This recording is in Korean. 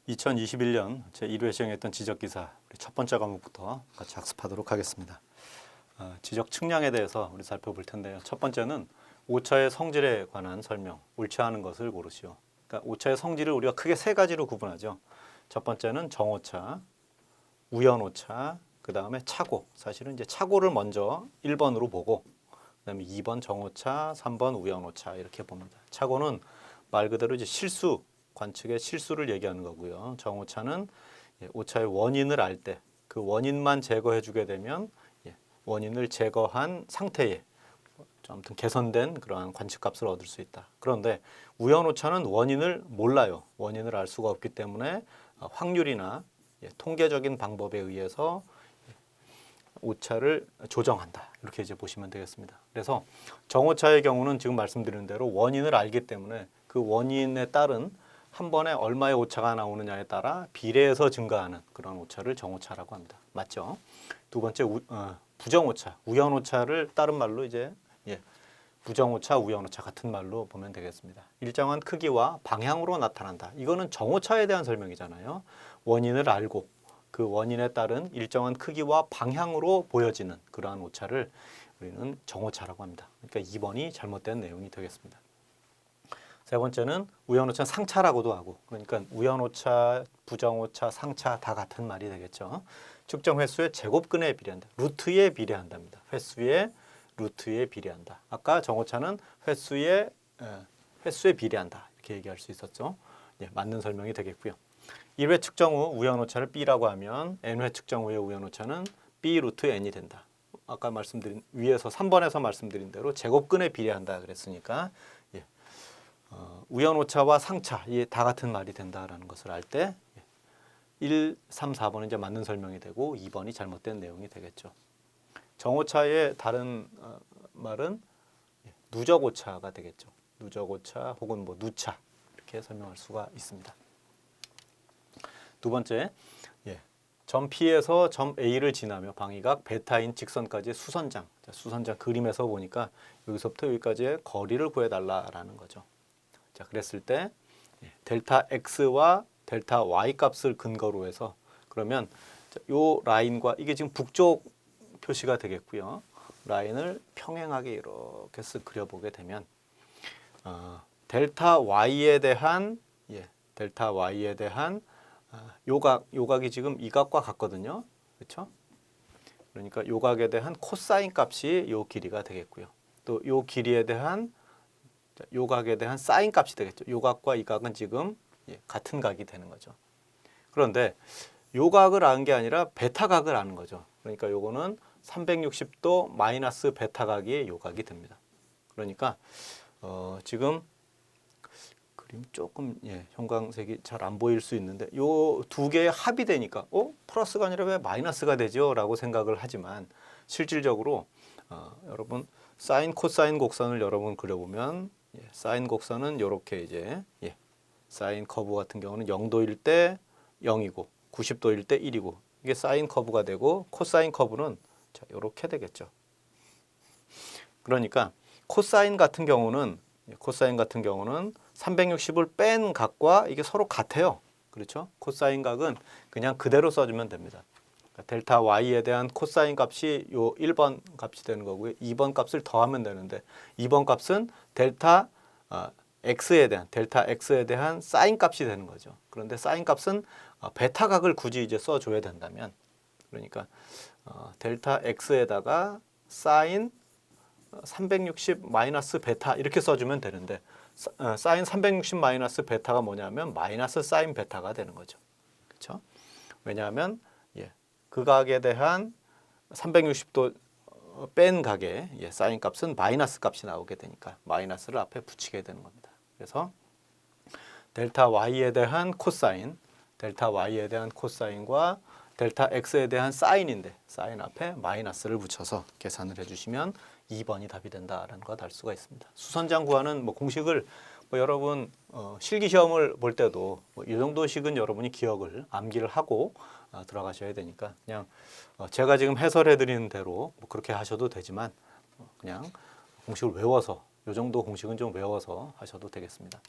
2021년 제1회 시행했던 지적기사 첫 번째 과목부터 같이 학습하도록 하겠습니다. 지적 측량에 대해서 우리 살펴볼 텐데요. 첫 번째는 오차의 성질에 관한 설명, 옳지 않은 것을 고르시오. 그러니까 오차의 성질을 우리가 크게 세 가지로 구분하죠. 첫 번째는 정오차, 우연오차, 그 다음에 차고. 사실은 이제 차고를 먼저 1번으로 보고 그다음에 2번 정오차, 3번 우연오차 이렇게 봅니다. 차고는 말 그대로 이제 실수, 관측의 실수를 얘기하는 거고요. 정오차는 오차의 원인을 알 때 그 원인만 제거해 주게 되면 원인을 제거한 상태에 좀 아무튼 개선된 그러한 관측값을 얻을 수 있다. 그런데 우연오차는 원인을 몰라요. 원인을 알 수가 없기 때문에 확률이나 통계적인 방법에 의해서 오차를 조정한다. 이렇게 이제 보시면 되겠습니다. 그래서 정오차의 경우는 지금 말씀드린 대로 원인을 알기 때문에 그 원인에 따른 한 번에 얼마의 오차가 나오느냐에 따라 비례해서 증가하는 그런 오차를 정오차라고 합니다. 맞죠? 두 번째 부정오차, 우연오차를 다른 말로 이제 부정오차, 우연오차 같은 말로 보면 되겠습니다. 일정한 크기와 방향으로 나타난다. 이거는 정오차에 대한 설명이잖아요. 원인을 알고 그 원인에 따른 일정한 크기와 방향으로 보여지는 그러한 오차를 우리는 정오차라고 합니다. 그러니까 2번이 잘못된 내용이 되겠습니다. 세 번째는 우연오차 상차라고도 하고, 그러니까 우연오차, 부정오차, 상차 다 같은 말이 되겠죠. 측정 횟수의 제곱근에 비례한다. 루트에 비례한답니다. 횟수에 루트에 비례한다. 아까 정오차는 횟수에 비례한다. 이렇게 얘기할 수 있었죠. 맞는 설명이 되겠고요. 1회 측정 후 우연오차를 B라고 하면 N회 측정 후의 우연오차는 B 루트 N이 된다. 아까 말씀드린 위에서 3번에서 말씀드린 대로 제곱근에 비례한다 그랬으니까 우연오차와 상차 이게 다 같은 말이 된다라는 것을 알 때 1, 3, 4번은 이제 맞는 설명이 되고 2번이 잘못된 내용이 되겠죠. 정오차의 다른 말은 누적오차가 되겠죠. 누적오차 혹은 뭐 누차 이렇게 설명할 수가 있습니다. 두 번째, 점 P에서 점 A를 지나며 방위각 베타인 직선까지의 수선장. 수선장 그림에서 보니까 여기서부터 여기까지의 거리를 구해달라라는 거죠. 자, 그랬을 때 델타 X와 델타 Y 값을 근거로 해서 그러면 요 라인과 이게 지금 북쪽 표시가 되겠고요. 라인을 평행하게 이렇게 쓱 그려보게 되면 델타 Y에 대한 요각이 지금 이 각과 같거든요. 그렇죠? 그러니까 요각에 대한 코사인 값이 요 길이가 되겠고요. 또 요 길이에 대한 요각에 대한 사인 값이 되겠죠. 요각과 이 각은 지금 같은 각이 되는 거죠. 그런데 요각을 아는 게 아니라 베타각을 아는 거죠. 그러니까 요거는 360도 마이너스 베타각이 요각이 됩니다. 그러니까 지금 그림 조금 형광색이 잘 안 보일 수 있는데 요 두 개의 합이 되니까 플러스가 아니라 왜 마이너스가 되죠? 라고 생각을 하지만 실질적으로 여러분 사인 코사인 곡선을 여러분 그려보면 사인 곡선은 이렇게 이제 사인 커브 같은 경우는 0도일 때 0이고 90도일 때 1이고 이게 사인 커브가 되고 코사인 커브는 이렇게 되겠죠. 그러니까 코사인 같은 경우는 360을 뺀 각과 이게 서로 같아요. 그렇죠? 코사인 각은 그냥 그대로 써주면 됩니다. 델타 Y에 대한 코사인 값이 요 1번 값이 되는 거고요. 2번 값을 더하면 되는데 2번 값은 델타 X에 대한 사인 값이 되는 거죠. 그런데 사인 값은 베타 각을 굳이 이제 써줘야 된다면 그러니까 델타 X에다가 사인 360 마이너스 베타 이렇게 써주면 되는데 사인 360 마이너스 베타가 뭐냐면 마이너스 사인 베타가 되는 거죠. 그렇죠? 왜냐하면 그 각에 대한 360도 뺀 각의 사인 값은 마이너스 값이 나오게 되니까 마이너스를 앞에 붙이게 되는 겁니다. 그래서 델타 Y에 대한 코사인, 과 델타 X에 대한 사인인데 사인 앞에 마이너스를 붙여서 계산을 해주시면 2번이 답이 된다라는 걸 알 수가 있습니다. 수선장 구하는 공식을 여러분 실기 시험을 볼 때도 이 정도씩은 여러분이 기억을 암기를 하고 들어가셔야 되니까 그냥 제가 지금 해설해 드리는 대로 그렇게 하셔도 되지만 그냥 공식을 외워서 이 정도 공식은 좀 외워서 하셔도 되겠습니다.